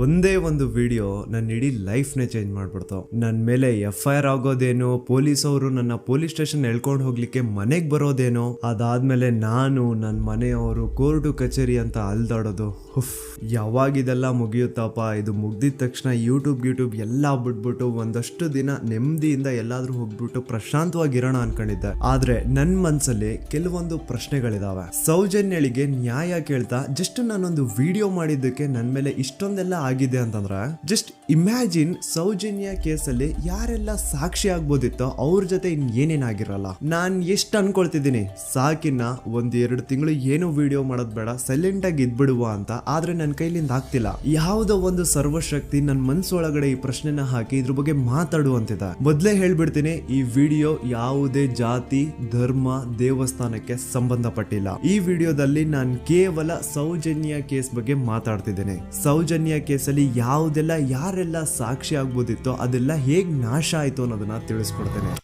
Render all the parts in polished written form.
ಒಂದೇ ಒಂದು ವಿಡಿಯೋ ನನ್ನ ಇಡೀ ಲೈಫ್ನೇ ಚೇಂಜ್ ಮಾಡ್ಬಿಡ್ತು. ನನ್ನ ಮೇಲೆ FIR ಆಗೋದೇನೋ, ಪೊಲೀಸ್ ಅವರು ನನ್ನ ಪೊಲೀಸ್ ಸ್ಟೇಷನ್ ಎಳ್ಕೊಂಡು ಹೋಗ್ಲಿಕ್ಕೆ ಮನೆಗೆ ಬರೋದೇನೋ, ಅದಾದ್ಮೇಲೆ ನಾನು ನನ್ನ ಮನೆಯವರು ಕೋರ್ಟು ಕಚೇರಿ ಅಂತ ಅಲ್ದಾಡೋದು. ಯಾವಾಗಿದೆಲ್ಲ ಮುಗಿಯುತ್ತಪ್ಪ, ಇದು ಮುಗ್ದಿದ ತಕ್ಷಣ ಯೂಟ್ಯೂಬ್ ಎಲ್ಲ ಬಿಟ್ಬಿಟ್ಟು ಒಂದಷ್ಟು ದಿನ ನೆಮ್ಮದಿಯಿಂದ ಎಲ್ಲಾದ್ರೂ ಹೋಗ್ಬಿಟ್ಟು ಪ್ರಶಾಂತವಾಗಿರೋಣ ಅನ್ಕೊಂಡಿದ್ದೆ. ಆದ್ರೆ ನನ್ನ ಮನ್ಸಲ್ಲಿ ಕೆಲವೊಂದು ಪ್ರಶ್ನೆಗಳಿದಾವೆ. ಸೌಜನ್ಯಳಿಗೆ ನ್ಯಾಯ ಕೇಳ್ತಾ ಜಸ್ಟ್ ನಾನೊಂದು ವಿಡಿಯೋ ಮಾಡಿದ್ದಕ್ಕೆ ನನ್ನ ಮೇಲೆ ಇಷ್ಟೊಂದೆಲ್ಲ ಆಗಿದೆ ಅಂತಂದ್ರೆ, ಜಸ್ಟ್ ಇಮ್ಯಾಜಿನ್ ಸೌಜನ್ಯ ಕೇಸಲ್ಲಿ ಯಾರೆಲ್ಲ ಸಾಕ್ಷಿ ಆಗ್ಬೋದಿತ್ತೋ ಅವ್ರ ಜೊತೆ ಏನೇನಾಗಿರಲ್ಲ. ನಾನ್ ಎಷ್ಟು ಅನ್ಕೊಳ್ತಿದ್ದೀನಿ, ಸಾಕಿನ್ನ 1-2 ತಿಂಗಳು ಏನು ವಿಡಿಯೋ ಮಾಡೋದ್ ಬೇಡ, ಸೈಲೆಂಟ್ ಆಗಿ ಇದ್ಬಿಡುವ ಅಂತ. ಆದ್ರೆ ನನ್ನ ಕೈಲಿಂದ ಆಗ್ತಿಲ್ಲ. ಯಾವುದೋ ಒಂದು ಸರ್ವಶಕ್ತಿ ನನ್ನ ಮನ್ಸೊಳಗಡೆ ಈ ಪ್ರಶ್ನೆನ ಹಾಕಿ ಇದ್ರ ಬಗ್ಗೆ ಮಾತಾಡುವಂತಿದೆ. ಮೊದ್ಲೇ ಹೇಳ್ಬಿಡ್ತೀನಿ, ಈ ವಿಡಿಯೋ ಯಾವುದೇ ಜಾತಿ, ಧರ್ಮ, ದೇವಸ್ಥಾನಕ್ಕೆ ಸಂಬಂಧಪಟ್ಟಿಲ್ಲ. ಈ ವಿಡಿಯೋದಲ್ಲಿ ನಾನು ಕೇವಲ ಸೌಜನ್ಯ ಕೇಸ್ ಬಗ್ಗೆ ಮಾತಾಡ್ತಿದ್ದೇನೆ. ಸೌಜನ್ಯ ಕೇಸಲ್ಲಿ ಯಾವುದೆಲ್ಲ ಯಾರೆಲ್ಲ ಸಾಕ್ಷಿ ಆಗ್ಬೋದಿತ್ತೋ ಅದೆಲ್ಲ ಹೇಗ್ ನಾಶ ಆಯ್ತು ಅನ್ನೋದನ್ನ ತಿಳಿಸ್ಕೊಡ್ತೇನೆ.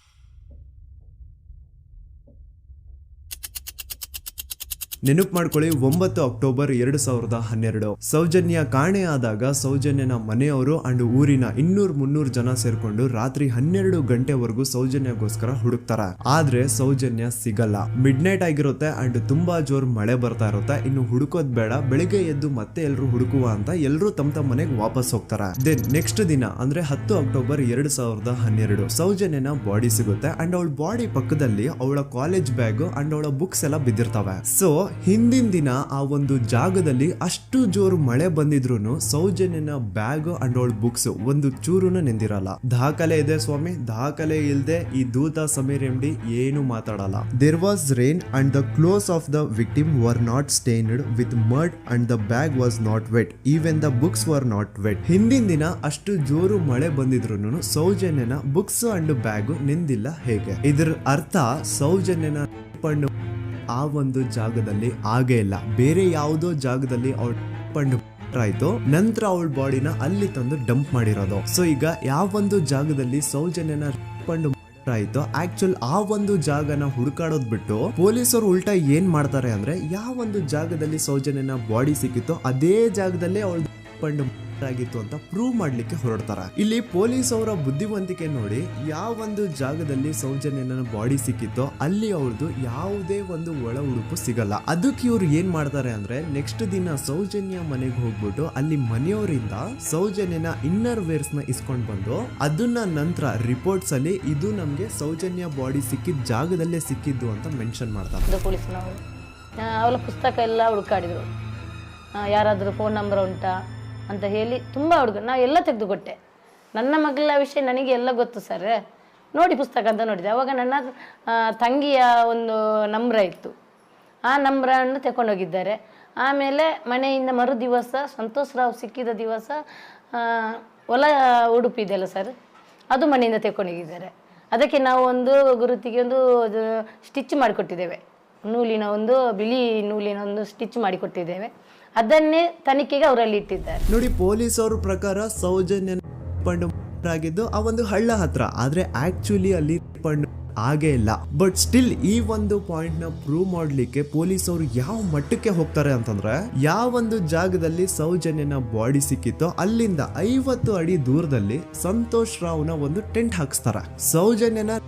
ನೆನಪು ಮಾಡ್ಕೊಳ್ಳಿ, 9 ಅಕ್ಟೋಬರ್ 2012 ಸೌಜನ್ಯ ಕಾಣೆ ಆದಾಗ ಸೌಜನ್ಯನ ಮನೆಯವರು ಅಂಡ್ ಊರಿನ 200-300 ಜನ ಸೇರ್ಕೊಂಡು ರಾತ್ರಿ 12 ಗಂಟೆವರೆಗೂ ಸೌಜನ್ಯಗೋಸ್ಕರ ಹುಡುಕ್ತಾರ. ಆದ್ರೆ ಸೌಜನ್ಯ ಸಿಗಲ್ಲ. ಮಿಡ್ ನೈಟ್ ಆಗಿರುತ್ತೆ ಅಂಡ್ ತುಂಬಾ ಜೋರ್ ಮಳೆ ಬರ್ತಾ ಇರುತ್ತೆ. ಇನ್ನು ಹುಡುಕೋದ್ ಬೇಡ, ಬೆಳಿಗ್ಗೆ ಎದ್ದು ಮತ್ತೆ ಎಲ್ರು ಹುಡುಕುವ ಅಂತ ಎಲ್ರು ತಮ್ಮ ಮನೆಗೆ ವಾಪಸ್ ಹೋಗ್ತಾರ. ದೆನ್ ನೆಕ್ಸ್ಟ್ ದಿನ ಅಂದ್ರೆ 10 ಅಕ್ಟೋಬರ್ 2012 ಸೌಜನ್ಯನ ಬಾಡಿ ಸಿಗುತ್ತೆ ಅಂಡ್ ಅವಳ ಬಾಡಿ ಪಕ್ಕದಲ್ಲಿ ಅವಳ ಕಾಲೇಜ್ ಬ್ಯಾಗ್ ಅಂಡ್ ಅವಳ ಬುಕ್ಸ್ ಎಲ್ಲ ಬಿದ್ದಿರ್ತಾವೆ. ಸೊ ಹಿಂದಿನ ದಿನ ಆ ಒಂದು ಜಾಗದಲ್ಲಿ ಅಷ್ಟು ಜೋರು ಮಳೆ ಬಂದಿದ್ರು ಸೌಜನ್ಯನ ಬ್ಯಾಗ್ ಅಂಡ್ ಅವಳ ಬುಕ್ಸ್ ಒಂದು ಚೂರುನು ನೆಂದಿರಲ್ಲ. ದಾಖಲೆ ಇದೆ ಸ್ವಾಮಿ, ದಾಖಲೆ ಇಲ್ದೆ ಈ ದೂತ ಸಮೀರ್ MD ಏನು ಮಾತಾಡಲ್ಲ. There was rain and the clothes of the victim were not stained with mud and the bag was not wet, even the books were not wet. ಹಿಂದಿನ ದಿನ ಅಷ್ಟು ಜೋರು ಮಳೆ ಬಂದಿದ್ರು ಸೌಜನ್ಯನ ಬುಕ್ಸ್ ಅಂಡ್ ಬ್ಯಾಗ್ ನೆಂದಿಲ್ಲ. ಹೇಗೆ? ಇದರ ಅರ್ಥ ಸೌಜನ್ಯನ ಆ ಒಂದು ಜಾಗದಲ್ಲಿ ಆಗೇ ಇಲ್ಲ, ಬೇರೆ ಯಾವುದೋ ಜಾಗದಲ್ಲಿ ಅವಳು ಆಯ್ತು, ನಂತರ ಅವಳ ಬಾಡಿನ ಅಲ್ಲಿ ತಂದು ಡಂಪ್ ಮಾಡಿರೋದು. ಸೊ ಈಗ ಯಾವೊಂದು ಜಾಗದಲ್ಲಿ ಸೌಜನ್ಯನ ಆಯ್ತು, ಆಕ್ಚುಲ್ ಆ ಒಂದು ಜಾಗನ ಹುಡುಕಾಡೋದ್ ಬಿಟ್ಟು ಪೊಲೀಸರು ಉಲ್ಟಾ ಏನ್ ಮಾಡ್ತಾರೆ ಅಂದ್ರೆ, ಯಾವೊಂದು ಜಾಗದಲ್ಲಿ ಸೌಜನ್ಯನ ಬಾಡಿ ಸಿಕ್ಕಿತ್ತೋ ಅದೇ ಜಾಗದಲ್ಲೇ ಅವಳು ಆಗಿತ್ತು ಅಂತ ಪ್ರೂವ್ ಮಾಡ್ಲಿಕ್ಕೆ ಹೊರಡ್ತಾರ. ಇಲ್ಲಿ ಪೊಲೀಸ್ ಅವರ ಬುದ್ಧಿವಂತಿಕೆ ನೋಡಿ, ಯಾವೊಂದು ಜಾಗದಲ್ಲಿ ಸೌಜನ್ಯನ ಬಾಡಿ ಸಿಕ್ಕಿತ್ತೋ ಅಲ್ಲಿ ಅವಳದು ಯಾವುದೇ ಒಂದು ಒಳ ಉಡುಪು ಸಿಗಲ್ಲ. ಅದಕ್ಕೆ ಇವ್ರು ಏನ್ ಮಾಡ್ತಾರೆ ಅಂದ್ರೆ, ನೆಕ್ಸ್ಟ್ ದಿನ ಸೌಜನ್ಯ ಮನೆಗೆ ಹೋಗ್ಬಿಟ್ಟು ಅಲ್ಲಿ ಮನೆಯವರಿಂದ ಸೌಜನ್ಯನ ಇನ್ನರ್ ವೇರ್ಸ್ ನ ಇಸ್ಕೊಂಡ್ ಬಂದು ಅದನ್ನ ನಂತರ ರಿಪೋರ್ಟ್ಸ್ ಅಲ್ಲಿ ಇದು ನಮ್ಗೆ ಸೌಜನ್ಯ ಬಾಡಿ ಸಿಕ್ಕಿದ ಜಾಗದಲ್ಲೇ ಸಿಕ್ಕಿದ್ದು ಅಂತ ಮೆನ್ಷನ್ ಮಾಡ್ತಾರೆ. ಪೊಲೀಸ್ನವರು ಅವಳ ಪುಸ್ತಕ ಎಲ್ಲ ಹುಡುಕಾಡಿದ್ರು, ಯಾರಾದ್ರೂ ಫೋನ್ ನಂಬರ್ ಉಂಟಾ ಅಂತ ಹೇಳಿ ತುಂಬ ನಾವು ಎಲ್ಲ ತೆಗೆದುಕೊಟ್ಟೆ. ನನ್ನ ಮಗಳ ವಿಷಯ ನನಗೆ ಎಲ್ಲ ಗೊತ್ತು ಸರ್, ನೋಡಿ ಪುಸ್ತಕ ಅಂತ ನೋಡಿದೆ. ಅವಾಗ ನನ್ನ ತಂಗಿಯ ಒಂದು ನಂಬ್ರ ಇತ್ತು, ಆ ನಂಬ್ರನ್ನು ತಗೊಂಡೋಗಿದ್ದಾರೆ. ಆಮೇಲೆ ಮನೆಯಿಂದ ಮರು ದಿವಸ ಸಂತೋಷ್ ರಾವ್ ಸಿಕ್ಕಿದ ದಿವಸ ಹೊಲ ಉಡುಪಿದೆಯಲ್ಲ ಸರ್, ಅದು ಮನೆಯಿಂದ ತಗೊಂಡೋಗಿದ್ದಾರೆ. ಅದಕ್ಕೆ ನಾವು ಒಂದು ಗುರುತಿಗೆ ಒಂದು ಸ್ಟಿಚ್ ಮಾಡಿಕೊಟ್ಟಿದ್ದೇವೆ, ನೂಲಿನ ಒಂದು ಬಿಳಿ ನೂಲಿನ ಒಂದು ಸ್ಟಿಚ್ ಮಾಡಿಕೊಟ್ಟಿದ್ದೇವೆ. ಅದನ್ನೇ ತನಿಖೆಗೆ ಅವರಲ್ಲಿ ಇಟ್ಟಿದ್ದಾರೆ. ನೋಡಿ, ಪೊಲೀಸ್ ಅವ್ರ ಪ್ರಕಾರ ಸೌಜನ್ಯ ಆಗಿದ್ದು ಆ ಒಂದು ಹಳ್ಳ ಹತ್ರ, ಆದ್ರೆ ಆಕ್ಚುಲಿ ಅಲ್ಲಿ ಆಗೇ ಇಲ್ಲ. ಬಟ್ ಸ್ಟಿಲ್ ಈ ಒಂದು ಪಾಯಿಂಟ್ ನ ಪ್ರೂವ್ ಮಾಡ್ಲಿಕ್ಕೆ ಪೊಲೀಸ್ ಅವರು ಯಾವ ಮಟ್ಟಕ್ಕೆ ಹೋಗ್ತಾರೆ ಅಂತಂದ್ರೆ, ಯಾವೊಂದು ಜಾಗದಲ್ಲಿ ಸೌಜನ್ಯನ ಬಾಡಿ ಸಿಕ್ಕಿತ್ತೋ ಅಲ್ಲಿಂದ 50 ಅಡಿ ದೂರದಲ್ಲಿ ಸಂತೋಷ್ ರಾವ್ನ ಒಂದು ಟೆಂಟ್ ಹಾಕ್ಸ್ತಾರ. ಸೌಜನ್ಯನ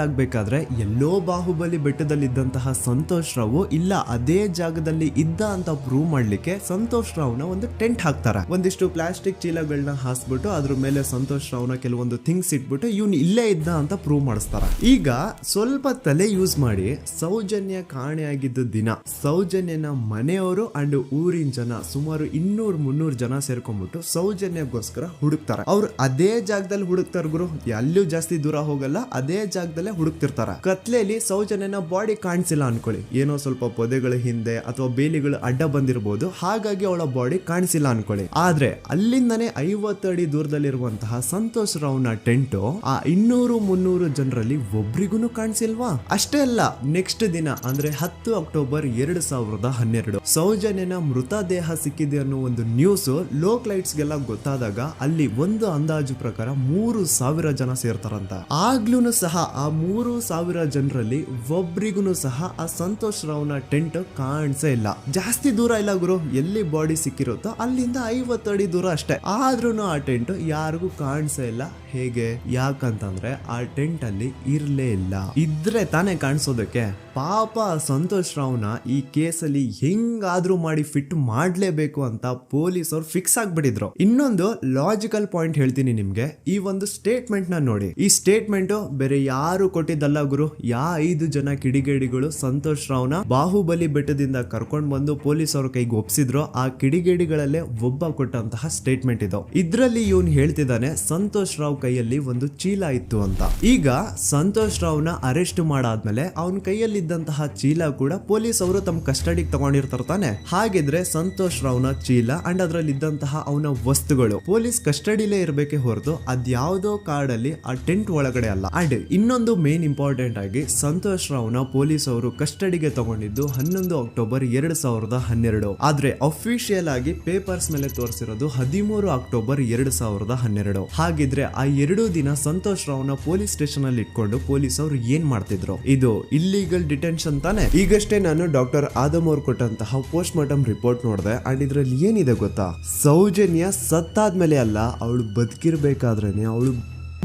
ಆಗ್ಬೇಕಾದ್ರೆ ಎಲ್ಲೋ ಬಾಹುಬಲಿ ಬೆಟ್ಟದಲ್ಲಿದ್ದಂತಹ ಸಂತೋಷ್ ರಾವ್ ಇಲ್ಲ ಅದೇ ಜಾಗದಲ್ಲಿ ಇದ್ದ ಅಂತ ಪ್ರೂವ್ ಮಾಡ್ಲಿಕ್ಕೆ ಸಂತೋಷ್ ರಾವ್ನ ಒಂದು ಟೆಂಟ್ ಹಾಕ್ತಾರ. ಒಂದಿಷ್ಟು ಪ್ಲಾಸ್ಟಿಕ್ ಚೀಲಗಳನ್ನ ಹಾಸ್ಬಿಟ್ಟು ಅದ್ರ ಮೇಲೆ ಸಂತೋಷ್ ರಾವ್ನ ಕೆಲವೊಂದು ಥಿಂಗ್ಸ್ ಇಟ್ಬಿಟ್ಟು ಇವ್ನು ಇಲ್ಲೇ ಇದ್ದ ಅಂತ ಪ್ರೂವ್ ಮಾಡಿಸ್ತಾರ. ಈಗ ಸ್ವಲ್ಪ ತಲೆ ಯೂಸ್ ಮಾಡಿ, ಸೌಜನ್ಯ ಕಾಣೆಯಾಗಿದ್ದ ದಿನ ಸೌಜನ್ಯನ ಮನೆಯವರು ಅಂಡ್ ಊರಿನ ಜನ ಸುಮಾರು 200-300 ಜನ ಸೇರ್ಕೊಂಡ್ಬಿಟ್ಟು ಸೌಜನ್ಯಗೋಸ್ಕರ ಹುಡುಕ್ತಾರ. ಅವ್ರು ಅದೇ ಜಾಗದಲ್ಲಿ ಹುಡುಕ್ತಾರ ಗುರು, ಎಲ್ಲೂ ಜಾಸ್ತಿ ದೂರ ಹೋಗಲ್ಲ, ಅದೇ ಜಾಗದಲ್ಲಿ ಹುಡುಕ್ತಿರ್ತಾರ. ಕತ್ಲೆಯಲ್ಲಿ ಸೌಜನ್ಯನ ಬಾಡಿ ಕಾಣಿಸಿಲ್ಲ ಅನ್ಕೊಳ್ಳಿ, ಏನೋ ಸ್ವಲ್ಪ ಪೊದೆಗಳ ಹಿಂದೆ ಅಥವಾ ಬೇಲಿಗಳು ಅಡ್ಡ ಬಂದಿರಬಹುದು, ಹಾಗಾಗಿ ಅವಳ ಬಾಡಿ ಕಾಣಿಸಿಲ್ಲ ಅನ್ಕೊಳ್ಳಿ. ಆದ್ರೆ ಅಲ್ಲಿಂದನೇ 50 ಅಡಿ ದೂರದಲ್ಲಿರುವಂತಹ ಸಂತೋಷ್ ರಾವ್ನ ಟೆಂಟ್ ಆ 200-300 ಜನರಲ್ಲಿ ಒಬ್ರಿಗೂ ಕಾಣಿಸಿಲ್ವಾ? ಅಷ್ಟೇ ಅಲ್ಲ, ನೆಕ್ಸ್ಟ್ ದಿನ ಅಂದ್ರೆ 10 ಅಕ್ಟೋಬರ್ 2012 ಸೌಜನ್ಯನ ಮೃತದೇಹ ಸಿಕ್ಕಿದೆ ಅನ್ನೋ ಒಂದು ನ್ಯೂಸ್ ಲೋಕ್ ಲೈಟ್ಸ್ ಗೆಲ್ಲ ಗೊತ್ತಾದಾಗ ಅಲ್ಲಿ ಒಂದು ಅಂದಾಜು ಪ್ರಕಾರ 3000 ಜನ ಸೇರ್ತಾರಂತ. ಆಗ್ಲೂ ಸಹ ಆ 3,000 ಜನರಲ್ಲಿ ಒಬ್ರಿಗೂ ಸಹ ಆ ಸಂತೋಷ್ ರಾವ್ನ ಟೆಂಟ್ ಕಾಣಿಸೇ ಇಲ್ಲ. ಜಾಸ್ತಿ ದೂರ ಇಲ್ಲ ಗುರು, ಎಲ್ಲಿ ಬಾಡಿ ಸಿಕ್ಕಿರುತ್ತೋ ಅಲ್ಲಿಂದ 50 ಅಡಿ ದೂರ ಅಷ್ಟೇ. ಆದ್ರೂ ಆ ಟೆಂಟ್ ಯಾರಿಗೂ ಕಾಣಿಸೇ ಇಲ್ಲ. ಹೇಗೆ? ಯಾಕಂತಂದ್ರೆ ಆ ಟೆಂಟ್ ಅಲ್ಲಿ ಇರ್ಲೇ ಇಲ್ಲ. ಇದ್ರೆ ತಾನೇ ಕಾಣಿಸೋದಕ್ಕೆ. ಪಾಪ ಸಂತೋಷ್ ರಾವ್ನ ಈ ಕೇಸಲ್ಲಿ ಹೆಂಗಾದ್ರೂ ಮಾಡಿ ಫಿಟ್ ಮಾಡ್ಲೇಬೇಕು ಅಂತ ಪೊಲೀಸ್ ಅವ್ರು ಫಿಕ್ಸ್ ಆಗ್ಬಿಟ್ಟಿದ್ರು. ಇನ್ನೊಂದು ಲಾಜಿಕಲ್ ಪಾಯಿಂಟ್ ಹೇಳ್ತೀನಿ ನಿಮ್ಗೆ. ಈ ಒಂದು ಸ್ಟೇಟ್ಮೆಂಟ್ ನ ನೋಡಿ. ಈ ಸ್ಟೇಟ್ಮೆಂಟ್ ಬೇರೆ ಯಾರು ಕೊಟ್ಟಿದ್ದಲ್ಲ ಗುರು. 5 ಜನ ಕಿಡಿಗೇಡಿಗಳು ಸಂತೋಷ್ ರಾವ್ನ ಬಾಹುಬಲಿ ಬೆಟ್ಟದಿಂದ ಕರ್ಕೊಂಡ್ ಬಂದು ಪೊಲೀಸ್ ಅವ್ರ ಕೈಗೆ ಒಪ್ಸಿದ್ರು. ಆ ಕಿಡಿಗೇಡಿಗಳಲ್ಲೇ ಒಬ್ಬ ಕೊಟ್ಟಂತಹ ಸ್ಟೇಟ್ಮೆಂಟ್ ಇದು. ಇದ್ರಲ್ಲಿ ಇವನ್ ಹೇಳ್ತಿದ್ದಾನೆ ಸಂತೋಷ್ ರಾವ್ ಕೈಯಲ್ಲಿ ಒಂದು ಚೀಲ ಇತ್ತು ಅಂತ. ಈಗ ಸಂತೋಷ್ ರಾವ್ನ ಅರೆಸ್ಟ್ ಮಾಡಾದ್ಮೇಲೆ ಅವನ ಕೈಯಲ್ಲಿದ್ದಂತಹ ಚೀಲ ಕೂಡ ಪೊಲೀಸ್ ಅವರು ತಮ್ಮ ಕಸ್ಟಡಿಗೆ ತಗೊಂಡಿರ್ತಾರ ತಾನೆ. ಹಾಗಿದ್ರೆ ಸಂತೋಷ್ ರಾವ್ನ ಚೀಲ ಅಂಡ್ ಅದ್ರಲ್ಲಿ ಇದ್ದಂತಹ ಅವನ ವಸ್ತುಗಳು ಪೊಲೀಸ್ ಕಸ್ಟಡಿಲೇ ಇರ್ಬೇಕೆ ಹೊರತು ಅದ್ಯಾವುದೋ ಕಾಡಲ್ಲಿ ಆ ಟೆಂಟ್ ಒಳಗಡೆ ಅಲ್ಲ. ಅಂಡ್ ಇನ್ನೊಂದು ಮೇನ್ ಇಂಪಾರ್ಟೆಂಟ್ ಆಗಿ ಸಂತೋಷ್ ರಾವ್ನ ಪೊಲೀಸ್ ಅವರು ಕಸ್ಟಡಿಗೆ ತಗೊಂಡಿದ್ದು 11 ಅಕ್ಟೋಬರ್ 2012. ಆದ್ರೆ ಅಫಿಷಿಯಲ್ ಆಗಿ ಪೇಪರ್ಸ್ ಮೇಲೆ ತೋರಿಸಿರೋದು 13 ಅಕ್ಟೋಬರ್ 2012. ಹಾಗಿದ್ರೆ ಆ 2 ದಿನ ಸಂತೋಷ್ ರಾವ್ನ ಪೊಲೀಸ್ ಸ್ಟೇಷನ್ ಅಲ್ಲಿ ಇಟ್ಕೊಂಡು ಪೊಲೀಸ್ ಅವರು ಏನ್ ಮಾಡ್ತಿದ್ರು? ಇದು ಇಲ್ಲಿಗಲ್ ಡಿಟೆನ್ಷನ್ ತಾನೆ. ಈಗಷ್ಟೇ ನಾನು ಡಾಕ್ಟರ್ ಆದಮ್ ಅವ್ರು ಕೊಟ್ಟಂತಹ ಪೋಸ್ಟ್ ಮಾರ್ಟಮ್ ರಿಪೋರ್ಟ್ ನೋಡಿದೆ. ಅಂಡ್ ಇದ್ರಲ್ಲಿ ಏನಿದೆ ಗೊತ್ತಾ? ಸೌಜನ್ಯ ಸತ್ತಾದ್ಮೇಲೆ ಅಲ್ಲ, ಅವಳು ಬದುಕಿರ್ಬೇಕಾದ್ರೇನೆ, ಅವಳು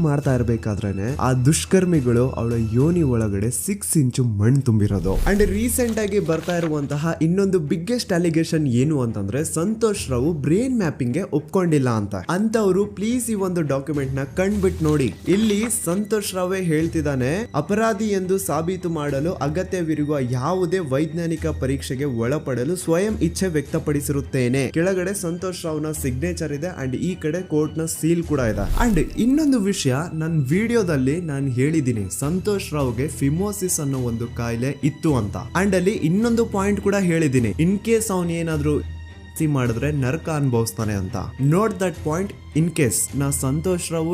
ಮಾಡ್ತಾ ಇರ್ಬೇಕಾದ್ರೇನೆ ಆ ದುಷ್ಕರ್ಮಿಗಳು ಅವಳ ಯೋನಿ ಒಳಗಡೆ 6 ಇಂಚು ಮಣ್ಣು ತುಂಬಿರೋದು. ಅಂಡ್ ರೀಸೆಂಟ್ ಆಗಿ ಬರ್ತಾ ಇರುವಂತಹ ಇನ್ನೊಂದು ಬಿಗ್ಗೆಸ್ಟ್ ಅಲಿಗೇಷನ್ ಏನು ಅಂತಂದ್ರೆ ಸಂತೋಷ್ ರಾವ್ ಬ್ರೇನ್ ಮ್ಯಾಪಿಂಗ್ ಗೆ ಒಪ್ಕೊಂಡಿಲ್ಲ ಅಂತ. ಅಂತವ್ರು ಪ್ಲೀಸ್ ಈ ಒಂದು ಡಾಕ್ಯುಮೆಂಟ್ ನ ಕಂಡ್ಬಿಟ್ಟು ನೋಡಿ. ಇಲ್ಲಿ ಸಂತೋಷ್ ರಾವೇ ಹೇಳ್ತಿದ್ದಾನೆ, ಅಪರಾಧಿ ಎಂದು ಸಾಬೀತು ಮಾಡಲು ಅಗತ್ಯವಿರುವ ಯಾವುದೇ ವೈಜ್ಞಾನಿಕ ಪರೀಕ್ಷೆಗೆ ಒಳಪಡಲು ಸ್ವಯಂ ಇಚ್ಛೆ ವ್ಯಕ್ತಪಡಿಸಿರುತ್ತೇನೆ. ಕೆಳಗಡೆ ಸಂತೋಷ್ ರಾವ್ನ ಸಿಗ್ನೇಚರ್ ಇದೆ ಅಂಡ್ ಈ ಕಡೆ ಕೋರ್ಟ್ ನ ಸೀಲ್ ಕೂಡ ಇದೆ. ಅಂಡ್ ಇನ್ನೊಂದು ವಿಷಯ, ನನ್ನ ವಿಡಿಯೋದಲ್ಲಿ ನಾನು ಹೇಳಿದ್ದೀನಿ ಸಂತೋಷ್ ರಾವ್ಗೆ ಫಿಮೋಸಿಸ್ ಅನ್ನೋ ಒಂದು ಕಾಯಿಲೆ ಇತ್ತು ಅಂತ. ಅಂಡ್ ಅಲ್ಲಿ ಇನ್ನೊಂದು ಪಾಯಿಂಟ್ ಕೂಡ ಹೇಳಿದ್ದೀನಿ, ಇನ್ ಕೇಸ್ ಅವನ್ ಏನಾದ್ರು ಮಾಡಿದ್ರೆ ನರಕ ಅನುಭವಿಸ್ತಾನೆ ಅಂತ. Note that point. In case ನಾ ಸಂತೋಷ್ ರಾವ್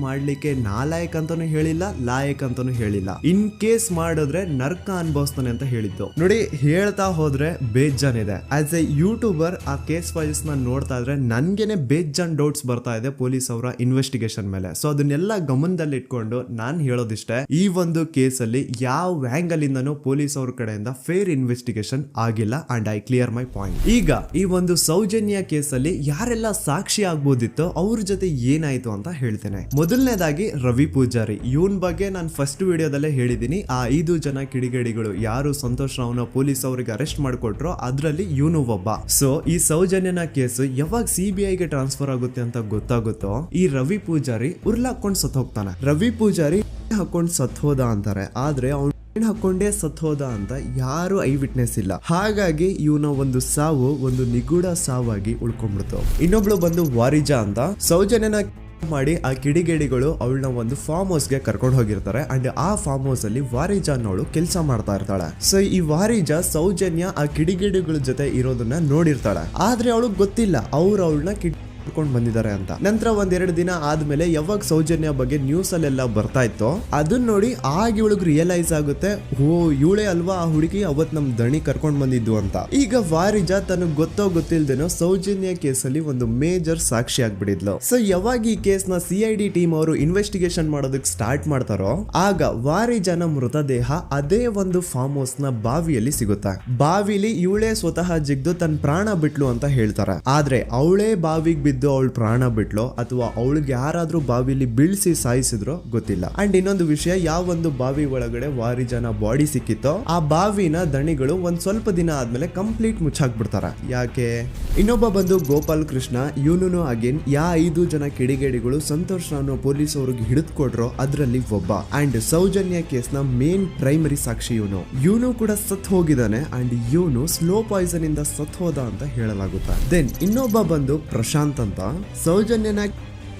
ಮಾಡ್ಲಿಕ್ಕೆ ನಾಲಾಯಕ್ ಅಂತಾನು ಹೇಳಿಲ್ಲ, ಲಾಯಕ್ ಅಂತಾನು ಹೇಳಿಲ್ಲ. ಇನ್ ಕೇಸ್ ಮಾಡಿದ್ರೆ ನರ್ಕ ಅನುಭವಿಸ್ತಾನೆ ಅಂತ ಹೇಳಿದ್ದು. ನೋಡಿ, ಹೇಳ್ತಾ ಹೋದ್ರೆ ಬೇಜಾನ್ ಇದೆ. ಆಸ್ ಎ ಯೂಟ್ಯೂಬರ್ ಆ ಕೇಸ್ ಫೈಲ್ಸ್ ನ ನೋಡ್ತಾ ಇದ್ರೆ ನನ್ಗೆನೆ ಬೇಜಾನ್ ಡೌಟ್ಸ್ ಬರ್ತಾ ಇದೆ ಪೊಲೀಸ್ ಅವರ ಇನ್ವೆಸ್ಟಿಗೇಷನ್ ಮೇಲೆ. ಸೊ ಅದನ್ನೆಲ್ಲ ಗಮನದಲ್ಲಿ ಇಟ್ಕೊಂಡು ನಾನ್ ಹೇಳೋದಿಷ್ಟೇ, ಈ ಒಂದು ಕೇಸ್ ಅಲ್ಲಿ ಯಾವ ಆಂಗಲ್ ಇಂದನೂ ಪೊಲೀಸ್ ಅವ್ರ ಕಡೆಯಿಂದ ಫೇರ್ ಇನ್ವೆಸ್ಟಿಗೇಷನ್ ಆಗಿಲ್ಲ. And I clear my point. ಈಗ ಈ ಒಂದು ಸೌಜನ್ಯ ಕೇಸ್ ಅಲ್ಲಿ ಯಾರೆಲ್ಲ ಸಾಕ್ಷಿ ಆಗ್ಬೋದಿತ್ತೋ ಅವ್ರ ಜೊತೆ ಏನಾಯ್ತು ಅಂತ ಹೇಳ್ತೇನೆ. ಮೊದಲನೇದಾಗಿ ರವಿ ಪೂಜಾರಿ. ಇವನ್ ಬಗ್ಗೆ ನಾನು ಫಸ್ಟ್ ವಿಡಿಯೋದಲ್ಲೇ ಹೇಳಿದೀನಿ. ಆ 5 ಜನ ಕಿಡಿಗೇಡಿಗಳು ಯಾರು ಸಂತೋಷ್ ರಾವ್ನ ಪೊಲೀಸ್ ಅವರಿಗೆ ಅರೆಸ್ಟ್ ಮಾಡಿಕೊಟ್ರೋ ಅದ್ರಲ್ಲಿ ಇವನು ಒಬ್ಬ. ಸೊ ಈ ಸೌಜನ್ಯನ ಕೇಸ್ ಯಾವಾಗ CBI ಗೆ ಟ್ರಾನ್ಸ್ಫರ್ ಆಗುತ್ತೆ ಅಂತ ಗೊತ್ತಾಗುತ್ತೋ ಈ ರವಿ ಪೂಜಾರಿ ಉರ್ಲಾಕೊಂಡು ಸತ್ ಹೋಗ್ತಾನೆ. ರವಿ ಪೂಜಾರಿ ಹಾಕೊಂಡು ಸತ್ ಹೋದ ಅಂತಾರೆ, ಆದ್ರೆ ಅವ್ನು ಹಾಕೊಂಡೇ ಸತ್ ಹೋದ ಅಂತ ಯಾರು ಐ ವಿಟ್ನೆಸ್ ಇಲ್ಲ. ಹಾಗಾಗಿ ಇವನ ಒಂದು ಸಾವು ಒಂದು ನಿಗೂಢ ಸಾವಾಗಿ ಉಳ್ಕೊಂಡ್ಬಿಡ್ತು. ಇನ್ನೊಬ್ಳು ಬಂದು ವಾರಿಜಾ ಅಂತ. ಸೌಜನ್ಯನ ಮಾಡಿ ಆ ಕಿಡಿಗೇಡಿಗಳು ಅವಳನ್ನ ಒಂದು ಫಾರ್ಮ್ ಹೌಸ್ ಗೆ ಕರ್ಕೊಂಡು ಹೋಗಿರ್ತಾರೆ. ಅಂಡ್ ಆ ಫಾರ್ಮ್ ಹೌಸ್ ಅಲ್ಲಿ ವಾರಿಜಾ ಅನ್ನೋಳು ಕೆಲಸ ಮಾಡ್ತಾ ಇರ್ತಾಳೆ. ಸೊ ಈ ವಾರಿಜಾ ಸೌಜನ್ಯ ಆ ಕಿಡಿಗೇಡಿಗಳ ಜೊತೆ ಇರೋದನ್ನ ನೋಡಿರ್ತಾಳೆ, ಆದ್ರೆ ಅವಳಿಗೆ ಗೊತ್ತಿಲ್ಲ ಅವ್ರು ಅವಳನ್ನ ಕೊಂಡು ಬಂದಿದ್ದಾರೆ ಅಂತ. ನಂತರ 1-2 ದಿನ ಆದ್ಮೇಲೆ ಯಾವಾಗ ಸೌಜನ್ಯ ಬಗ್ಗೆ ನ್ಯೂಸ್ ಅಲ್ಲೆಲ್ಲ ಬರ್ತಾ ಇತ್ತು ಅದನ್ನ ನೋಡಿ ಆಗ ಇವಳಿಗೆ ರಿಯಲೈಸ್ ಆಗುತ್ತೆ, ಓ ಇವಳೇ ಅಲ್ವಾ ಆ ಹುಡುಗಿ ಅವತ್ ನಮ್ ದಣಿ ಕರ್ಕೊಂಡ್ ಬಂದಿದ್ದು ಅಂತ. ಈಗ ವಾರಿಜಾ ತನಗ್ ಗೊತ್ತೋ ಗೊತ್ತಿಲ್ದೇನೋ ಸೌಜನ್ಯ ಕೇಸಲ್ಲಿ ಒಂದು ಮೇಜರ್ ಸಾಕ್ಷಿ ಆಗ್ಬಿಡಿದ್ಲು. ಸೊ ಯಾವಾಗ ಈ ಕೇಸ್ ನ CID ಟೀಮ್ ಅವರು ಇನ್ವೆಸ್ಟಿಗೇಷನ್ ಮಾಡೋದಕ್ಕೆ ಸ್ಟಾರ್ಟ್ ಮಾಡ್ತಾರೋ ಆಗ ವಾರಿಜಾನ ಮೃತದೇಹ ಅದೇ ಒಂದು ಫಾರ್ಮ್ ಹೌಸ್ ನ ಬಾವಿಯಲ್ಲಿ ಸಿಗುತ್ತೆ. ಬಾವಿಲಿ ಇವಳೇ ಸ್ವತಃ ಜಿಗ್ದು ತನ್ನ ಪ್ರಾಣ ಬಿಟ್ಲು ಅಂತ ಹೇಳ್ತಾರೆ. ಆದ್ರೆ ಅವಳೇ ಬಾವಿಗೆ ಬಿದ್ದು ಅವಳು ಪ್ರಾಣ ಬಿಟ್ಲು ಅಥವಾ ಅವಳಿಗೆ ಯಾರಾದ್ರೂ ಬಾವಿಲಿ ಬೀಳ್ಸಿ ಸಾಯಿಸಿದ್ರು ಗೊತ್ತಿಲ್ಲ. ಅಂಡ್ ಇನ್ನೊಂದು ವಿಷಯ, ಯಾವ ಒಂದು ಬಾವಿ ಒಳಗಡೆ ವಾರಿಜಾನ ಬಾಡಿ ಸಿಕ್ಕಿತ್ತೋ ಆ ಬಾವಿನ ದಣಿಗಳು ಒಂದ್ ಸ್ವಲ್ಪ ದಿನ ಆದ್ಮೇಲೆ ಕಂಪ್ಲೀಟ್ ಮುಚ್ಚಾಕ್ಬಿಡ್ತಾರ. ಯಾಕೆ? ಇನ್ನೊಬ್ಬ ಬಂದು ಗೋಪಾಲ್ ಕೃಷ್ಣ. ಇವನು ಅಗೇನ್ 5 ಜನ ಕಿಡಿಗೇಡಿಗಳು ಸಂತೋಷ್ ರಾವ್ನ ಪೊಲೀಸ್ ಅವ್ರಿಗೆ ಹಿಡಿದುಕೊಟ್ರು ಅದ್ರಲ್ಲಿ ಒಬ್ಬ. ಅಂಡ್ ಸೌಜನ್ಯ ಕೇಸ್ ನ ಮೇನ್ ಪ್ರೈಮರಿ ಸಾಕ್ಷಿ ಇವನು ಕೂಡ ಸತ್ ಹೋಗಿದ್ದಾನೆ. ಅಂಡ್ ಇವನು ಸ್ಲೋ ಪಾಯ್ಸನ್ ಇಂದ ಸತ್ ಹೋದ ಅಂತ ಹೇಳಲಾಗುತ್ತೆ. ದೆನ್ ಇನ್ನೊಬ್ಬ ಬಂದು ಪ್ರಶಾಂತ್ ಅಂತ. ಸೌಜನ್ಯನ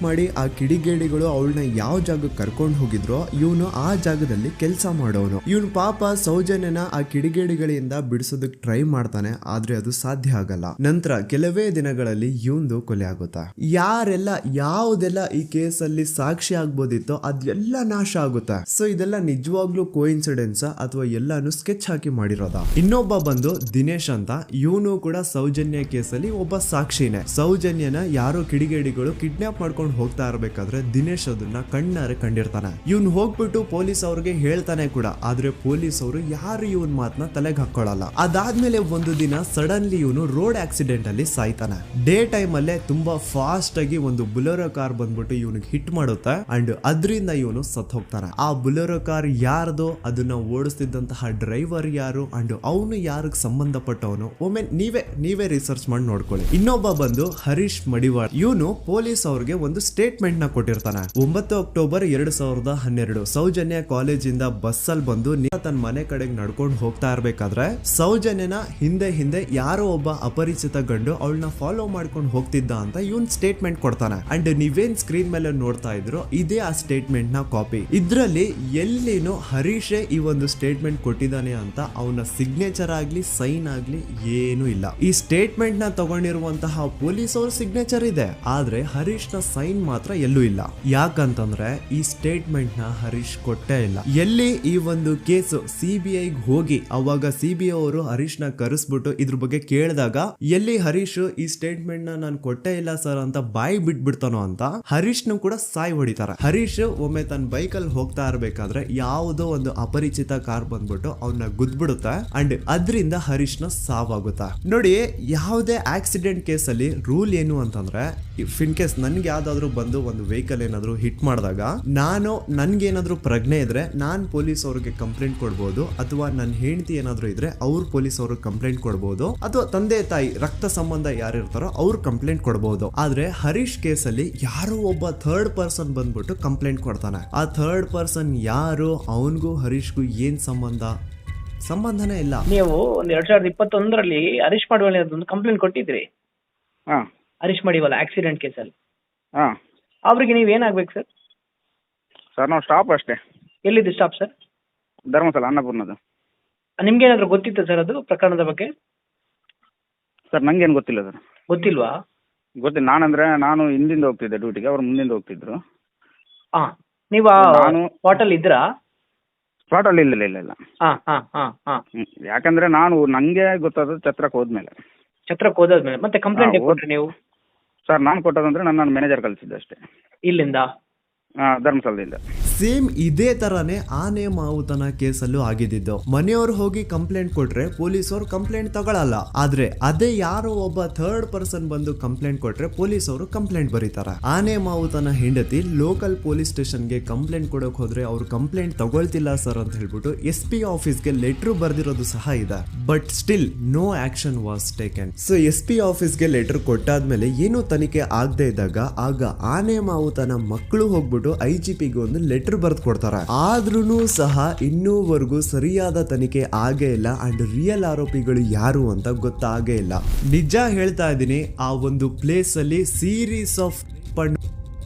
ಮಾಡಿ ಆ ಕಿಡಿಗೇಡಿಗಳು ಅವಳನ್ನ ಯಾವ ಜಾಗಕ್ಕೆ ಕರ್ಕೊಂಡು ಹೋಗಿದ್ರೋ ಇವನು ಆ ಜಾಗದಲ್ಲಿ ಕೆಲಸ ಮಾಡೋನು. ಇವನು ಪಾಪ ಸೌಜನ್ಯನ ಆ ಕಿಡಿಗೇಡಿಗಳಿಂದ ಬಿಡಿಸೋದಕ್ಕೆ ಟ್ರೈ ಮಾಡ್ತಾನೆ, ಆದ್ರೆ ಅದು ಸಾಧ್ಯ ಆಗಲ್ಲ. ನಂತರ ಕೆಲವೇ ದಿನಗಳಲ್ಲಿ ಇವಂದು ಕೊಲೆ ಆಗುತ್ತಾ. ಯಾರೆಲ್ಲ ಯಾವುದೆಲ್ಲ ಈ ಕೇಸಲ್ಲಿ ಸಾಕ್ಷಿ ಆಗ್ಬೋದಿತ್ತೋ ಅದೆಲ್ಲ ನಾಶ ಆಗುತ್ತಾ. ಸೊ ಇದೆಲ್ಲ ನಿಜವಾಗ್ಲೂ ಕೋಇನ್ಸಿಡೆನ್ಸ್ ಅಥವಾ ಎಲ್ಲಾನು ಸ್ಕೆಚ್ ಹಾಕಿ ಮಾಡಿರೋದ. ಇನ್ನೊಬ್ಬ ಬಂದು ದಿನೇಶ್ ಅಂತ. ಇವನು ಕೂಡ ಸೌಜನ್ಯ ಕೇಸಲ್ಲಿ ಒಬ್ಬ ಸಾಕ್ಷಿನೇ. ಸೌಜನ್ಯನ ಯಾರೋ ಕಿಡಿಗೇಡಿಗಳು ಕಿಡ್ನಾಪ್ ಮಾಡ್ಕೊಂಡು ಮಾಡ್ಕೊಂಡು ಹೋಗ್ತಾ ಇರ್ಬೇಕಾದ್ರೆ ದಿನೇಶ್ ಅದನ್ನ ಕಣ್ಣಾರೆ ಕಂಡಿರ್ತಾನೆ. ಇವ್ನು ಹೋಗ್ಬಿಟ್ಟು ಪೊಲೀಸ್ ಅವ್ರಿಗೆ ಹೇಳ್ತಾನೆ ಕೂಡ, ಆದ್ರೆ ಪೊಲೀಸ್ ಅವರು ಯಾರು ಇವನ್ ಮಾತನ್ನ ತಲೆಗೆ ಹಾಕೊಳ್ಳಲ್ಲ. ಅದಾದ್ಮೇಲೆ ಒಂದು ದಿನ ಸಡನ್ಲಿ ಇವನು ರೋಡ್ ಆಕ್ಸಿಡೆಂಟ್ ಅಲ್ಲಿ ಸಾಯ್ತಾನೆ. ಡೇ ಟೈಮ್ ಅಲ್ಲೇ ತುಂಬಾ ಫಾಸ್ಟ್ ಆಗಿ ಒಂದು ಬುಲೆರೋ ಕಾರ್ ಬಂದ್ಬಿಟ್ಟು ಇವನಿಗೆ ಹಿಟ್ ಮಾಡುತ್ತೆ ಅಂಡ್ ಅದರಿಂದ ಇವನು ಸತ್ ಹೋಗ್ತಾನೆ. ಆ ಬುಲೆರೋ ಕಾರ್ ಯಾರ್ದು, ಅದನ್ನ ಓಡಿಸ್ತಿದ್ದಂತಹ ಡ್ರೈವರ್ ಯಾರು ಅಂಡ್ ಅವನು ಯಾರಿಗೆ ಸಂಬಂಧಪಟ್ಟವನು, ಒಮ್ಮೆ ನೀವೇ ರಿಸರ್ಚ್ ಮಾಡಿ ನೋಡ್ಕೊಳ್ಳಿ. ಇನ್ನೊಬ್ಬ ಬಂದು ಹರೀಶ್ ಮಡಿವಾಳ್. ಇವನು ಪೊಲೀಸ್ ಅವ್ರಿಗೆ ಒಂದು ಸ್ಟೇಟ್ಮೆಂಟ್ ನ ಕೊಟ್ಟಿರ್ತಾನೆ. 9 ಅಕ್ಟೋಬರ್ 2012 ಸೌಜನ್ಯ ಕಾಲೇಜಿಂದ ಬಸ್ ಅಲ್ಲಿ ಬಂದು ತನ್ನ ಮನೆ ಕಡೆಗೆ ನಡ್ಕೊಂಡು ಹೋಗ್ತಾ ಇರ್ಬೇಕಾದ್ರೆ ಸೌಜನ್ಯನ ಹಿಂದೆ ಯಾರೋ ಒಬ್ಬ ಅಪರಿಚಿತ ಗಂಡು ಅವಳನ್ನ ಫಾಲೋ ಮಾಡ್ಕೊಂಡು ಹೋಗ್ತಿದ್ದ ಅಂತ ಇವನ್ ಸ್ಟೇಟ್ಮೆಂಟ್ ಕೊಡ್ತಾನೆ. ಅಂಡ್ ನೀವೇನ್ ಸ್ಕ್ರೀನ್ ಮೇಲೆ ನೋಡ್ತಾ ಇದ್ರು ಇದೇ ಆ ಸ್ಟೇಟ್ಮೆಂಟ್ ನ ಕಾಪಿ. ಇದ್ರಲ್ಲಿ ಎಲ್ಲಿನೂ ಹರೀಶೇ ಈ ಒಂದು ಸ್ಟೇಟ್ಮೆಂಟ್ ಕೊಟ್ಟಿದ್ದಾನೆ ಅಂತ ಅವನ ಸಿಗ್ನೇಚರ್ ಆಗ್ಲಿ ಸೈನ್ ಆಗ್ಲಿ ಏನೂ ಇಲ್ಲ. ಈ ಸ್ಟೇಟ್ಮೆಂಟ್ ನ ತಗೊಂಡಿರುವಂತಹ ಪೊಲೀಸ್ ಅವ್ರ ಸಿಗ್ನೇಚರ್ ಇದೆ, ಆದ್ರೆ ಹರೀಶ್ ನ ಸೈನ್ ಮಾತ್ರ ಎಲ್ಲೂ ಇಲ್ಲ. ಯಾಕಂತಂದ್ರೆ ಈ ಸ್ಟೇಟ್ಮೆಂಟ್ ನ ಹರೀಶ್ ಕೊಟ್ಟೇ ಇಲ್ಲ. ಎಲ್ಲಿ ಈ ಒಂದು ಕೇಸ್ CBI ಹೋಗಿ ಅವಾಗ CBI ಅವರು ಹರೀಶ್ ನ ಕರೆಸ್ಬಿಟ್ಟು ಇದ್ರ ಬಗ್ಗೆ ಕೇಳಿದಾಗ ಎಲ್ಲಿ ಹರೀಶ್ ಈ ಸ್ಟೇಟ್ಮೆಂಟ್ ನ ನಾನು ಕೊಟ್ಟೇ ಇಲ್ಲ ಸರ್ ಅಂತ ಬಾಯಿ ಬಿಟ್ಬಿಡ್ತಾನೋ ಅಂತ ಹರೀಶ್ ನು ಕೂಡ ಸಾಯ್ ಹೊಡಿತಾರೆ. ಹರೀಶ್ ಒಮ್ಮೆ ತನ್ನ ಬೈಕ್ ಅಲ್ಲಿ ಹೋಗ್ತಾ ಇರ್ಬೇಕಾದ್ರೆ ಯಾವುದೋ ಒಂದು ಅಪರಿಚಿತ ಕಾರ್ ಬಂದ್ಬಿಟ್ಟು ಅವನ್ನ ಗುದ್ಬಿಡುತ್ತೆ ಅಂಡ್ ಅದರಿಂದ ಹರೀಶ್ ನ ಸಾವಾಗುತ್ತಾ. ನೋಡಿ, ಯಾವುದೇ ಆಕ್ಸಿಡೆಂಟ್ ಕೇಸ್ ಅಲ್ಲಿ ರೂಲ್ ಏನು ಅಂತಂದ್ರೆ ಇಫ್ ಇನ್ ಕೇಸ್ ನನ್ಗೆ ಯಾವ್ದಾದ್ರು ಬಂದು ಒಂದು ವೆಹಿಕಲ್ ಏನಾದ್ರು ಹಿಟ್ ಮಾಡಿದಾಗ ನನ್ಗೇನಾದ್ರು ಪ್ರಜ್ಞೆ ಇದ್ರೆ ನಾನ್ ಪೊಲೀಸ್ ಅವ್ರಿಗೆ ಕಂಪ್ಲೇಂಟ್ ಕೊಡ್ಬೋದು, ಅಥವಾ ನನ್ನ ಹೆಂಡತಿ ಏನಾದ್ರು ಇದ್ರೆ ಅವ್ರ ಪೊಲೀಸ್ ಅವ್ರಿಗೆ ಕಂಪ್ಲೇಂಟ್ ಕೊಡ್ಬೋದು, ಅಥವಾ ತಂದೆ ತಾಯಿ ರಕ್ತ ಸಂಬಂಧ ಯಾರಿರ್ತಾರೋ ಅವ್ರು ಕಂಪ್ಲೇಂಟ್ ಕೊಡ್ಬೋದು. ಆದ್ರೆ ಹರೀಶ್ ಕೇಸ್ ಅಲ್ಲಿ ಯಾರೋ ಒಬ್ಬ ಥರ್ಡ್ ಪರ್ಸನ್ ಬಂದ್ಬಿಟ್ಟು ಕಂಪ್ಲೇಂಟ್ ಕೊಡ್ತಾನೆ. ಆ ಥರ್ಡ್ ಪರ್ಸನ್ ಯಾರು, ಅವನ್ಗೂ ಹರೀಶ್ಗೂ ಏನ್ ಸಂಬಂಧನೇ ಇಲ್ಲ. ನೀವು ಒಂದು 2021ರಲ್ಲಿ ಹರೀಶ್ ಮಡಿವಾಳ ಒಂದು ಕಂಪ್ಲೇಂಟ್ ಕೊಟ್ಟಿದ್ರಿ. ಹರೀಶ್ ಮಡಿವಾಳ ಆಕ್ಸಿಡೆಂಟ್ ಕೇಸಲ್ಲಿ. ಅವ್ರಿಗೆ ನೀವ್ ಏನಾಗ್ಬೇಕು ಸರ್? ಸರ್ ನಾವು ಸ್ಟಾಪ್ ಅಷ್ಟೇ. ಎಲ್ಲಿದ್ದು ಸ್ಟಾಪ್ ಸರ್? ಧರ್ಮಸ್ಥಳ ಅನ್ನಪೂರ್ಣದು. ನಿಮ್ಗೆ ಏನಾದ್ರು ಗೊತ್ತಿತ್ತು ಸರ್ ಅದು ಪ್ರಕರಣದ ಬಗ್ಗೆ? ಸರ್ ನಂಗೇನು ಗೊತ್ತಿಲ್ಲ ಸರ್. ಗೊತ್ತಿಲ್ವಾ? ಗೊತ್ತಿಲ್ಲ. ನಾನು ಹಿಂದಿಂದ ಹೋಗ್ತಿದ್ದೆ ಡ್ಯೂಟಿಗೆ, ಅವ್ರು ಮುಂದಿಂದ ಹೋಗ್ತಿದ್ರು. ನೀವು ನಾನು ಸ್ಪಾಟಲ್ ಇದ್ರಾ? ಸ್ಪಾಟಲ್ಲಿ ಇಲ್ಲ. ಯಾಕಂದ್ರೆ ನಂಗೆ ಗೊತ್ತಾದ ಛತ್ರಕ್ಕೆ ಹೋದ್ಮೇಲೆ. ಛತ್ರಕ್ಕೆ ಹೋದಾದ್ಮೇಲೆ ಮತ್ತೆ ಕಂಪ್ಲೇಂಟ್ ಕೊಟ್ರಿ ನೀವು? ಸರ್ ನಾನು ಕೊಟ್ಟದಂದ್ರೆ ನನ್ನ ಮ್ಯಾನೇಜರ್ ಕಳಿಸಿದ್ದೆ ಅಷ್ಟೇ. ಇಲ್ಲಿಂದ? ಧರ್ಮಸ್ಥಳದಿಂದ. ಸೇಮ್ ಇದೇ ತರಾನೇ ಆನೆ ಮಾವುತನ ಕೇಸಲ್ಲೂ ಆಗಿದ್ದು. ಮನೆಯವರು ಹೋಗಿ ಕಂಪ್ಲೇಂಟ್ ಕೊಟ್ರೆ ಪೊಲೀಸ್ ಅವರು ಕಂಪ್ಲೇಂಟ್ ತಗೊಳಲ್ಲ, ಆದ್ರೆ ಅದೇ ಯಾರೋ ಒಬ್ಬ ಥರ್ಡ್ ಪರ್ಸನ್ ಬಂದು ಕಂಪ್ಲೇಂಟ್ ಕೊಟ್ರೆ ಪೊಲೀಸ್ ಅವರು ಕಂಪ್ಲೇಂಟ್ ಬರೀತಾರೆ. ಆನೆ ಮಾವುತನ ಹೆಂಡತಿ ಲೋಕಲ್ ಪೊಲೀಸ್ ಸ್ಟೇಷನ್ಗೆ ಕಂಪ್ಲೇಂಟ್ ಕೊಡಕ್ ಹೋದ್ರೆ ಅವ್ರು ಕಂಪ್ಲೇಂಟ್ ತಗೊಳ್ತಿಲ್ಲ ಸರ್ ಅಂತ ಹೇಳ್ಬಿಟ್ಟು SP ಆಫೀಸ್ಗೆ ಲೆಟರ್ ಬರ್ದಿರೋದು ಸಹ ಇದೆ. But still no action was taken. So SP ಆಫೀಸ್ಗೆ ಲೆಟರ್ ಕೊಟ್ಟಾದ್ಮೇಲೆ ಏನು ತನಿಖೆ ಆಗದೆ ಇದ್ದಾಗ ಆಗ ಆನೆ ಮಾವುತನ ಮಕ್ಕಳು ಹೋಗ್ಬಿಟ್ಟು IGPಗೆ ಒಂದು ಲೆಟರ್ ಬರ್ದು ಕೊಡ್ತಾರೆ. ಆದ್ರೂ ಸಹ ಇನ್ನೂವರೆಗೂ ಸರಿಯಾದ ತನಿಖೆ ಆಗೇ ಇಲ್ಲ ಅಂಡ್ ರಿಯಲ್ ಆರೋಪಿಗಳು ಯಾರು ಅಂತ ಗೊತ್ತಾಗೇ ಇಲ್ಲ. ನಿಜ ಹೇಳ್ತಾ ಇದ್ದೀನಿ, ಆ ಒಂದು ಪ್ಲೇಸ್ ಅಲ್ಲಿ ಸೀರೀಸ್ ಆಫ್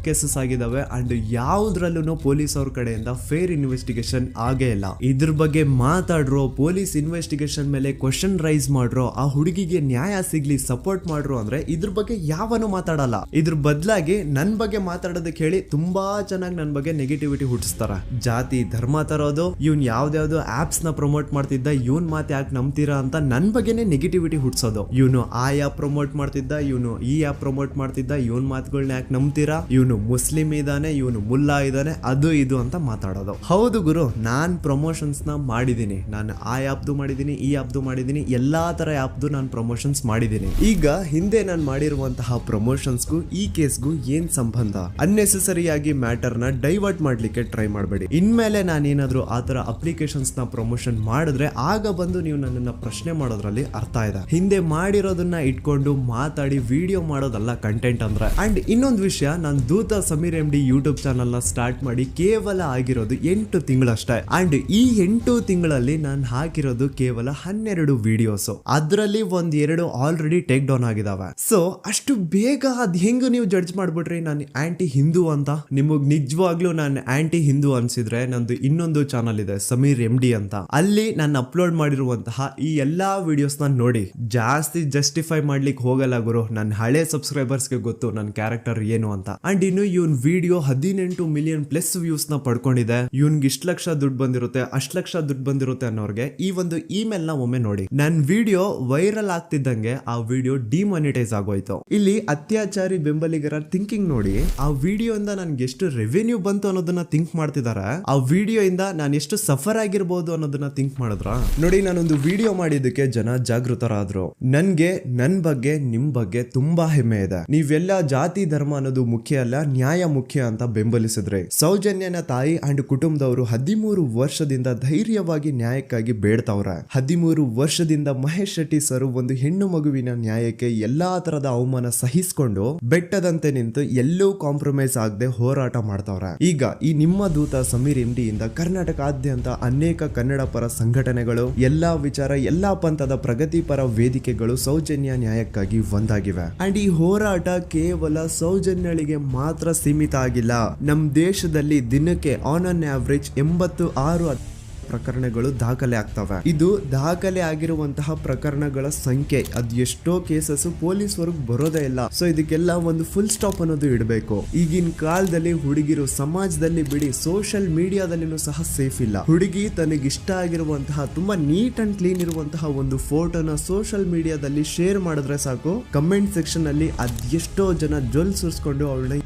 ಕೇಸಸ್ ಆಗಿದಾವೆ ಅಂಡ್ ಯಾವ್ದ್ರಲ್ಲೂ ಪೊಲೀಸ್ ಅವ್ರ ಕಡೆಯಿಂದ ಫೇರ್ ಇನ್ವೆಸ್ಟಿಗೇಷನ್ ಆಗೇ ಇಲ್ಲ. ಇದ್ರ ಬಗ್ಗೆ ಮಾತಾಡ್ರೋ, ಪೊಲೀಸ್ ಇನ್ವೆಸ್ಟಿಗೇಷನ್ ಮೇಲೆ ಕ್ವಶನ್ ರೈಸ್ ಮಾಡ್ರೋ, ಆ ಹುಡುಗಿಗೆ ನ್ಯಾಯ ಸಿಗ್ಲಿ ಸಪೋರ್ಟ್ ಮಾಡ್ರೋ ಅಂದ್ರೆ ಇದ್ರ ಬಗ್ಗೆ ಯಾವನು ಮಾತಾಡಲ್ಲ. ಇದ್ರ ಬದಲಾಗಿ ನನ್ ಬಗ್ಗೆ ಮಾತಾಡೋದಕ್ಕೆ ಹೇಳಿ ತುಂಬಾ ಚೆನ್ನಾಗಿ ನನ್ ಬಗ್ಗೆ ನೆಗೆಟಿವಿಟಿ ಹುಟ್ಟಿಸ್ತಾರ. ಜಾತಿ ಧರ್ಮ ತರೋದು, ಇವ್ನ್ ಯಾವ್ದಾವ್ದು ಆಪ್ಸ್ ನ ಪ್ರಮೋಟ್ ಮಾಡ್ತಿದ್ದ, ಇವನ್ ಮಾತು ಯಾಕೆ ನಂಬ್ತೀರಾ ಅಂತ ನನ್ ಬಗ್ಗೆನೇ ನೆಗೆಟಿವಿಟಿ ಹುಟ್ಟಿಸೋದು. ಇವನು ಆ ಆ್ಯಪ್ ಪ್ರಮೋಟ್ ಮಾಡ್ತಿದ್ದ, ಇವನು ಈ ಆ್ಯಪ್ ಪ್ರಮೋಟ್ ಮಾಡ್ತಿದ್ದ, ಇವನ್ ಮಾತುಗಳನ್ನ ಯಾಕೆ ನಂಬ್ತೀರಾ, ಇವನು ಮುಸ್ಲಿಂ ಇದಾನೆ, ಇವನು ಮುಲ್ಲಾ ಇದಾನೆ, ಅದು ಇದು ಅಂತ ಮಾತಾಡೋದು. ಹೌದು ಗುರು, ನಾನ್ ಪ್ರಮೋಷನ್ಸ್ ನ ಮಾಡಿದೀನಿ. ನಾನು ಆ ಆ್ಯಪ್ದು ಮಾಡಿದೀನಿ, ಈ ಆ್ಯಪ್ದು ಮಾಡಿದೀನಿ, ಎಲ್ಲಾ ತರ ಆ್ಯಪ್ದು ನಾನು ಪ್ರಮೋಷನ್ಸ್ ಮಾಡಿದೀನಿ. ಈಗ ಹಿಂದೆ ನಾನು ಮಾಡಿರುವಂತಹ ಪ್ರಮೋಷನ್ಸ್ಗೂ ಈ ಕೇಸ್ಗೂ ಏನ್ ಸಂಬಂಧ? ಅನ್ನೆಸೆಸರಿ ಆಗಿ ಮ್ಯಾಟರ್ ನ ಡೈವರ್ಟ್ ಮಾಡ್ಲಿಕ್ಕೆ ಟ್ರೈ ಮಾಡಬೇಡಿ. ಇನ್ಮೇಲೆ ನಾನೇನಾದ್ರೂ ಆ ತರ ಅಪ್ಲಿಕೇಶನ್ಸ್ ನ ಪ್ರಮೋಷನ್ ಮಾಡಿದ್ರೆ ಆಗ ಬಂದು ನೀವು ನನ್ನನ್ನ ಪ್ರಶ್ನೆ ಮಾಡೋದ್ರಲ್ಲಿ ಅರ್ಥ ಇದೆ. ಹಿಂದೆ ಮಾಡಿರೋದನ್ನ ಇಟ್ಕೊಂಡು ಮಾತಾಡಿ ವಿಡಿಯೋ ಮಾಡೋದಲ್ಲ ಕಂಟೆಂಟ್ ಅಂದ್ರೆ. ಅಂಡ್ ಇನ್ನೊಂದು ವಿಷಯ, ನಾನು ದೂತ ಸಮೀರ್ MD ಯೂಟ್ಯೂಬ್ ಚಾನಲ್ ನ ಸ್ಟಾರ್ಟ್ ಮಾಡಿ ಕೇವಲ ಆಗಿರೋದು 8 ತಿಂಗಳಷ್ಟೇ. ಅಂಡ್ ಈ 8 ತಿಂಗಳಲ್ಲಿ ನಾನು ಹಾಕಿರೋದು ಕೇವಲ 12 ವಿಡಿಯೋಸ್. ಅದರಲ್ಲಿ 1-2 ಆಲ್ರೆಡಿ ಟೇಕ್ ಡೌನ್ ಆಗಿದಾವೆ. ಸೊ ಅಷ್ಟು ಬೇಗ ಅದ್ ಹೆಂಗ್ ನೀವು ಜಡ್ಜ್ ಮಾಡ್ಬಿಟ್ರಿ ನಾನು ಆಂಟಿ ಹಿಂದೂ ಅಂತ? ನಿಮಗ್ ನಿಜವಾಗ್ಲೂ ನಾನು ಆಂಟಿ ಹಿಂದೂ ಅನ್ಸಿದ್ರೆ ನಂದು ಇನ್ನೊಂದು ಚಾನಲ್ ಇದೆ ಸಮೀರ್ MD ಅಂತ. ಅಲ್ಲಿ ನಾನು ಅಪ್ಲೋಡ್ ಮಾಡಿರುವಂತಹ ಈ ಎಲ್ಲಾ ವಿಡಿಯೋಸ್ ನ ನೋಡಿ. ಜಾಸ್ತಿ ಜಸ್ಟಿಫೈ ಮಾಡ್ಲಿಕ್ಕೆ ಹೋಗಲ್ಲ ಗುರು, ನನ್ನ ಹಳೆ ಸಬ್ಸ್ಕ್ರೈಬರ್ಸ್ಗೆ ಗೊತ್ತು ನನ್ನ ಕ್ಯಾರೆಕ್ಟರ್ ಏನು ಅಂತ. ಅಂಡ್ ಇನ್ನು ಇವನ್ ವಿಡಿಯೋ 18 ಮಿಲಿಯನ್ ಪ್ಲಸ್ ವ್ಯೂಸ್ ನ ಪಡ್ಕೊಂಡಿದೆ. ಇವನ್ಗೆ ಇಷ್ಟ ಲಕ್ಷ ದುಡ್ಡು ಬಂದಿರುತ್ತೆ, ಅಷ್ಟ್ ಲಕ್ಷ ದುಡ್ಡು ಬಂದಿರುತ್ತೆ ಅನ್ನೋರ್ಗೆ ಈ ಒಂದು ಇಮೇಲ್ ನ ಒಮ್ಮೆ ನೋಡಿ. ನನ್ ವಿಡಿಯೋ ವೈರಲ್ ಆಗ್ತಿದ್ದಂಗೆ ಆ ವಿಡಿಯೋ ಡಿಮಾನಿಟೈಸ್ ಆಗೋಯ್ತು. ಇಲ್ಲಿ ಅತ್ಯಾಚಾರಿ ಬೆಂಬಲಿಗರ ಥಿಂಕಿಂಗ್ ನೋಡಿ. ಆ ವಿಡಿಯೋ ಇಂದ ನನ್ಗೆ ಎಷ್ಟು ರೆವೆನ್ಯೂ ಬಂತು ಅನ್ನೋದನ್ನ ಥಿಂಕ್ ಮಾಡ್ತಿದಾರೆ. ಆ ವಿಡಿಯೋ ಇಂದ ನಾನು ಎಷ್ಟು ಸಫರ್ ಆಗಿರ್ಬೋದು ಅನ್ನೋದನ್ನ ಥಿಂಕ್ ಮಾಡಿದ್ರ ನೋಡಿ. ನಾನೊಂದು ವಿಡಿಯೋ ಮಾಡಿದ್ದಕ್ಕೆ ಜನ ಜಾಗೃತರಾದ್ರು. ನನ್ಗೆ ನನ್ ಬಗ್ಗೆ ನಿಮ್ ಬಗ್ಗೆ ತುಂಬಾ ಹೆಮ್ಮೆ ಇದೆ. ನೀವೆಲ್ಲ ಜಾತಿ ಧರ್ಮ ಅನ್ನೋದು ಮುಖ್ಯ ಅಲ್ಲ, ನ್ಯಾಯ ಮುಖ್ಯ ಅಂತ ಬೆಂಬಲಿಸಿದ್ರೆ. ಸೌಜನ್ಯನ ತಾಯಿ ಅಂಡ್ ಕುಟುಂಬದವರು 13 ವರ್ಷದಿಂದ ಧೈರ್ಯವಾಗಿ ನ್ಯಾಯಕ್ಕಾಗಿ ಬೇಡ್ತಾವ್ರೆ. 13 ವರ್ಷದಿಂದ ಮಹೇಶ್ ಶೆಟ್ಟಿ ಸರ್ ಒಂದು ಹೆಣ್ಣು ಮಗುವಿನ ನ್ಯಾಯಕ್ಕೆ ಎಲ್ಲಾ ತರದ ಅವಮಾನ ಸಹಿಸಿಕೊಂಡು ಬೆಟ್ಟದಂತೆ ನಿಂತು ಎಲ್ಲೂ ಕಾಂಪ್ರಮೈಸ್ ಆಗದೆ ಹೋರಾಟ ಮಾಡ್ತಾವ್ರೆ. ಈಗ ಈ ನಿಮ್ಮ ದೂತ ಸಮೀರ್ MD ಇಂದ ಕರ್ನಾಟಕಾದ್ಯಂತ ಅನೇಕ ಕನ್ನಡ ಪರ ಸಂಘಟನೆಗಳು, ಎಲ್ಲಾ ವಿಚಾರ, ಎಲ್ಲಾ ಪಂಥದ ಪ್ರಗತಿಪರ ವೇದಿಕೆಗಳು ಸೌಜನ್ಯ ನ್ಯಾಯಕ್ಕಾಗಿ ಒಂದಾಗಿವೆ. ಅಂಡ್ ಈ ಹೋರಾಟ ಕೇವಲ ಸೌಜನ್ಯಳಿಗೆ ಮಾತ್ರ ಸೀಮಿತ ಆಗಿಲ್ಲ. ನಮ್ ದೇಶದಲ್ಲಿ ದಿನಕ್ಕೆ ಆನ್ ಅನ್ ಆವರೇಜ್ 86 ಪ್ರಕರಣಗಳು ದಾಖಲೆ ಆಗ್ತವೆ. ಇದು ದಾಖಲೆ ಆಗಿರುವಂತಹ ಪ್ರಕರಣಗಳ ಸಂಖ್ಯೆ. ಅದ್ ಎಷ್ಟೋ ಕೇಸಸ್ ಪೊಲೀಸ್ವರೆಗೆ ಬರೋದೇ ಇಲ್ಲ. ಸೊ ಇದಕ್ಕೆಲ್ಲ ಒಂದು ಫುಲ್ ಸ್ಟಾಪ್ ಅನ್ನೋದು ಇಡಬೇಕು. ಈಗಿನ ಕಾಲದಲ್ಲಿ ಹುಡುಗಿರು ಸಮಾಜದಲ್ಲಿ ಬಿಡಿ, ಸೋಷಿಯಲ್ ಮೀಡಿಯಾದಲ್ಲಿನೂ ಸಹ ಸೇಫ್ ಇಲ್ಲ. ಹುಡುಗಿ ತನಗಿಷ್ಟ ಆಗಿರುವಂತಹ ತುಂಬಾ ನೀಟ್ ಅಂಡ್ ಕ್ಲೀನ್ ಇರುವಂತಹ ಒಂದು ಫೋಟೋನ ಸೋಷಿಯಲ್ ಮೀಡಿಯಾದಲ್ಲಿ ಶೇರ್ ಮಾಡಿದ್ರೆ ಸಾಕು, ಕಮೆಂಟ್ ಸೆಕ್ಷನ್ ಅಲ್ಲಿ ಅದೆಷ್ಟೋ ಜನ ಜೊಲ್ ಸುರಿಸ್ಕೊಂಡು ಅವಳನ್ನ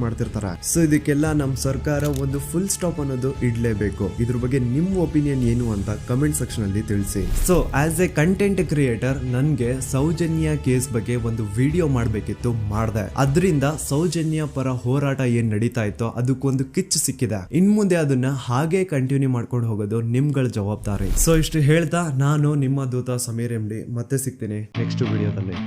ಮಾಡ್ತಿರ್ತಾರೆ. ಸೊ ಇದಕ್ಕೆಲ್ಲ ನಮ್ಮ ಸರ್ಕಾರ ಒಂದು ಫುಲ್ ಸ್ಟಾಪ್ ಅನ್ನೋದು ಇಡ್ಲೇಬೇಕು. ಇದ್ರ ಬಗ್ಗೆ ನಿಮ್ಮ ಒಪಿನಿಯನ್ ಏನು ಅಂತ ಕಮೆಂಟ್ ಸೆಕ್ಷನ್ ಅಲ್ಲಿ ತಿಳಿಸಿ. So as A content creator ನನ್ಗೆ ಸೌಜನ್ಯ ಕೇಸ್ ಬಗ್ಗೆ ಒಂದು ವಿಡಿಯೋ ಮಾಡ್ಬೇಕಿತ್ತು, ಮಾಡ್ದೆ. ಅದರಿಂದ ಸೌಜನ್ಯ ಪರ ಹೋರಾಟ ಏನ್ ನಡೀತಾ ಇತ್ತೋ ಅದಕ್ಕೊಂದು ಕಿಚ್ಚು ಸಿಕ್ಕಿದೆ. ಇನ್ ಮುಂದೆ ಅದನ್ನ ಹಾಗೆ ಕಂಟಿನ್ಯೂ ಮಾಡ್ಕೊಂಡು ಹೋಗೋದು ನಿಮ್ಗಳ ಜವಾಬ್ದಾರಿ. ಸೊ ಇಷ್ಟು ಹೇಳ್ತಾ ನಾನು ನಿಮ್ಮ ದೂತ ಸಮೀರ್ MD ಮತ್ತೆ ಸಿಗ್ತೀನಿ ನೆಕ್ಸ್ಟ್ ವಿಡಿಯೋದಲ್ಲಿ.